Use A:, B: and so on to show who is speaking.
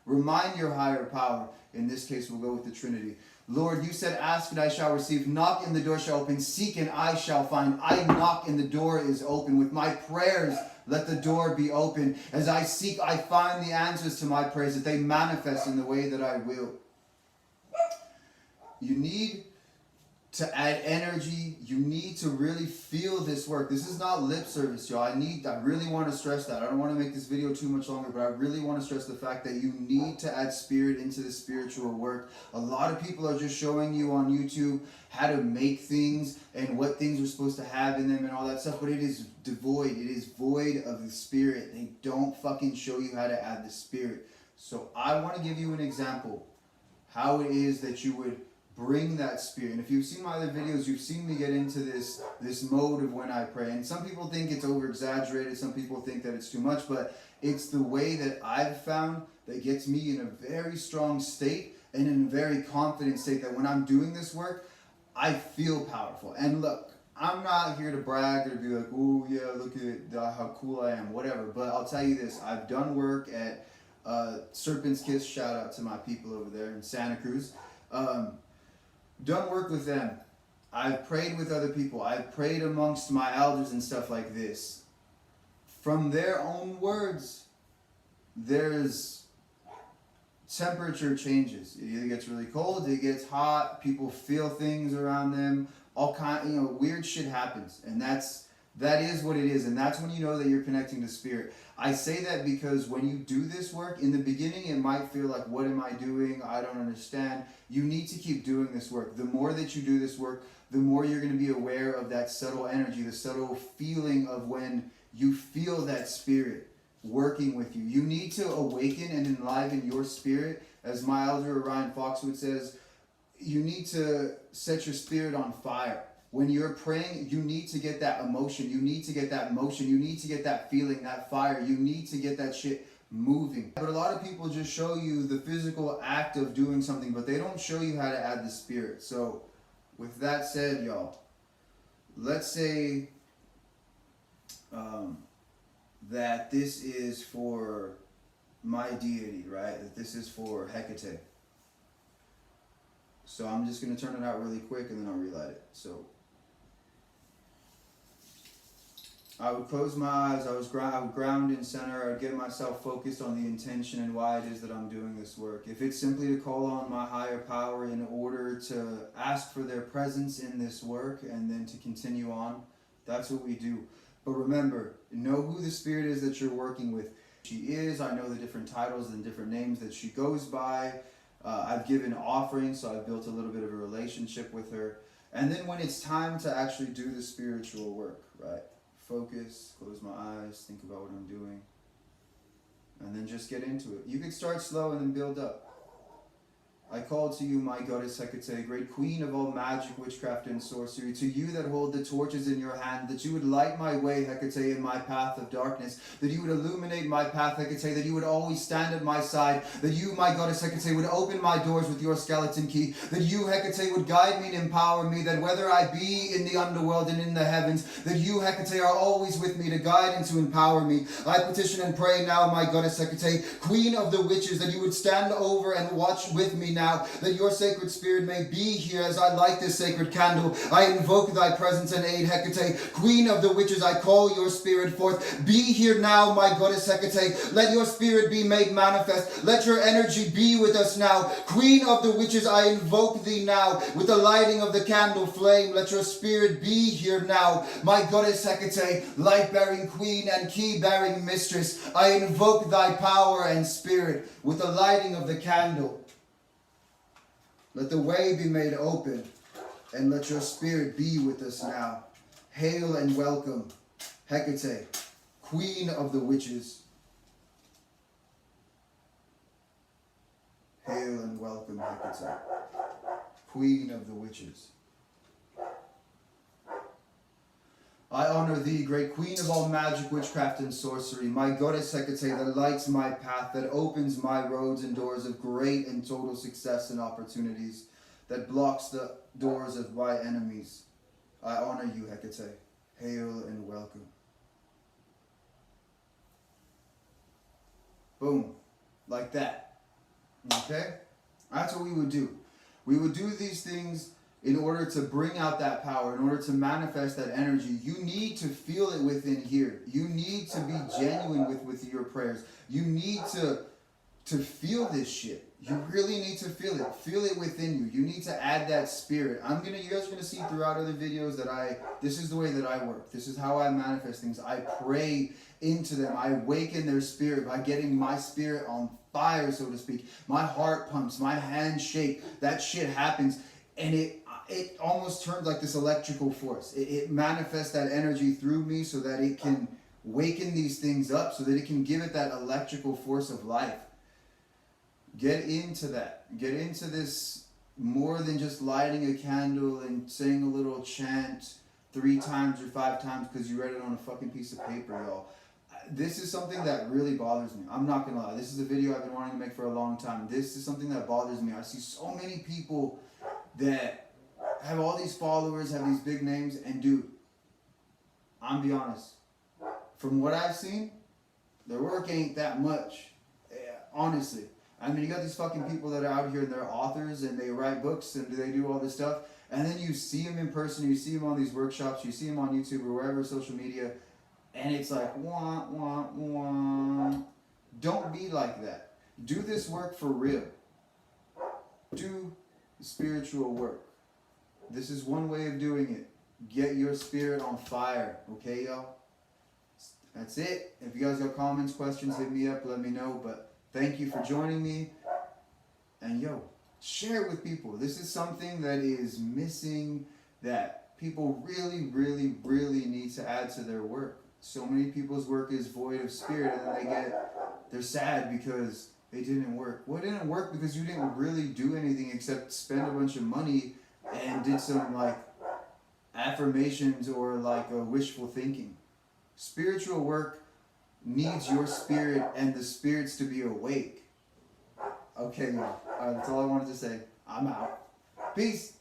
A: Remind your higher power. In this case, we'll go with the Trinity. Lord, you said, ask and I shall receive. Knock and the door shall open. Seek and I shall find. I knock and the door is open. With my prayers, let the door be open. As I seek, I find the answers to my prayers, that they manifest in the way that I will. You need to add energy. You need to really feel this work. This is not lip service, y'all. I really want to stress that. I don't want to make this video too much longer, but I really want to stress the fact that you need to add spirit into the spiritual work. A lot of people are just showing you on YouTube how to make things and what things are supposed to have in them and all that stuff, but it is devoid. It is void of the spirit. They don't fucking show you how to add the spirit. So I want to give you an example how it is that you would bring that spirit. And if you've seen my other videos, you've seen me get into this mode of when I pray. And some people think it's over exaggerated. Some people think that it's too much, but it's the way that I've found that gets me in a very strong state and in a very confident state that when I'm doing this work, I feel powerful. And look, I'm not here to brag or be like, oh yeah, look at how cool I am, whatever. But I'll tell you this, I've done work at Serpent's Kiss, shout out to my people over there in Santa Cruz. Done work with them. I've prayed with other people. I've prayed amongst my elders and stuff like this. From their own words, there's temperature changes. It either gets really cold, it gets hot, people feel things around them, all kind, weird shit happens. And that is what it is, and that's when you know that you're connecting to spirit. I say that because when you do this work, in the beginning it might feel like, what am I doing? I don't understand. You need to keep doing this work. The more that you do this work, the more you're going to be aware of that subtle energy, the subtle feeling of when you feel that spirit working with you. You need to awaken and enliven your spirit. As my elder Orion Foxwood says, you need to set your spirit on fire. When you're praying, you need to get that emotion. You need to get that motion. You need to get that feeling, that fire. You need to get that shit moving. But a lot of people just show you the physical act of doing something, but they don't show you how to add the spirit. So with that said, y'all, let's say that this is for my deity, right? That this is for Hecate. So I'm just going to turn it out really quick and then I'll relight it. So I would close my eyes, I would ground in center, I would get myself focused on the intention and why it is that I'm doing this work. If it's simply to call on my higher power in order to ask for their presence in this work and then to continue on, that's what we do. But remember, know who the spirit is that you're working with. She is, I know the different titles and different names that she goes by. I've given offerings, so I've built a little bit of a relationship with her. And then when it's time to actually do the spiritual work, right? Focus, close my eyes, think about what I'm doing, and then just get into it. You can start slow and then build up. I call to you, my goddess Hecate, great queen of all magic, witchcraft, and sorcery, to you that hold the torches in your hand, that you would light my way, Hecate, in my path of darkness, that you would illuminate my path, Hecate, that you would always stand at my side, that you, my goddess Hecate, would open my doors with your skeleton key, that you, Hecate, would guide me and empower me, that whether I be in the underworld and in the heavens, that you, Hecate, are always with me to guide and to empower me. I petition and pray now, my goddess Hecate, queen of the witches, that you would stand over and watch with me now, that your sacred spirit may be here as I light this sacred candle. I invoke thy presence and aid, Hecate. Queen of the witches, I call your spirit forth. Be here now, my goddess Hecate. Let your spirit be made manifest. Let your energy be with us now. Queen of the witches, I invoke thee now. With the lighting of the candle flame, let your spirit be here now. My goddess Hecate, light-bearing queen and key-bearing mistress, I invoke thy power and spirit with the lighting of the candle. Let the way be made open, and let your spirit be with us now. Hail and welcome, Hecate, queen of the witches. Hail and welcome, Hecate, queen of the witches. I honor thee, great queen of all magic, witchcraft, and sorcery, my goddess Hecate, that lights my path, that opens my roads and doors of great and total success and opportunities, that blocks the doors of my enemies. I honor you, Hecate. Hail and welcome. Boom. Like that. Okay? That's what we would do. We would do these things in order to bring out that power, in order to manifest that energy. You need to feel it within here. You need to be genuine with your prayers. You need to feel this shit. You really need to feel it. Feel it within you. You need to add that spirit. You guys are gonna see throughout other videos that this is the way that I work. This is how I manifest things. I pray into them. I awaken their spirit by getting my spirit on fire, so to speak. My heart pumps, my hands shake. That shit happens. And it almost turns like this electrical force. It manifests that energy through me so that it can waken these things up, so that it can give it that electrical force of life. Get into that. Get into this more than just lighting a candle and saying a little chant 3 times or 5 times because you read it on a fucking piece of paper, y'all. This is something that really bothers me. I'm not gonna lie. This is a video I've been wanting to make for a long time. This is something that bothers me. I see so many people that have all these followers, have these big names, and dude, I'm be honest. From what I've seen, their work ain't that much. Honestly. I mean, you got these fucking people that are out here and they're authors and they write books and they do all this stuff. And then you see them in person, you see them on these workshops, you see them on YouTube or wherever, social media, and it's like, wah, wah, wah. Don't be like that. Do this work for real. Do spiritual work. This is one way of doing it. Get your spirit on fire. Okay, y'all? That's it. If you guys got comments, questions, hit me up, let me know. But thank you for joining me. And yo, share it with people. This is something that is missing, that people really, really, really need to add to their work. So many people's work is void of spirit, and then they're sad because it didn't work. Well, it didn't work because you didn't really do anything except spend a bunch of money and did some like affirmations or like a wishful thinking. Spiritual work needs your spirit and the spirits to be awake. Okay, y'all. That's all I wanted to say. I'm out. Peace.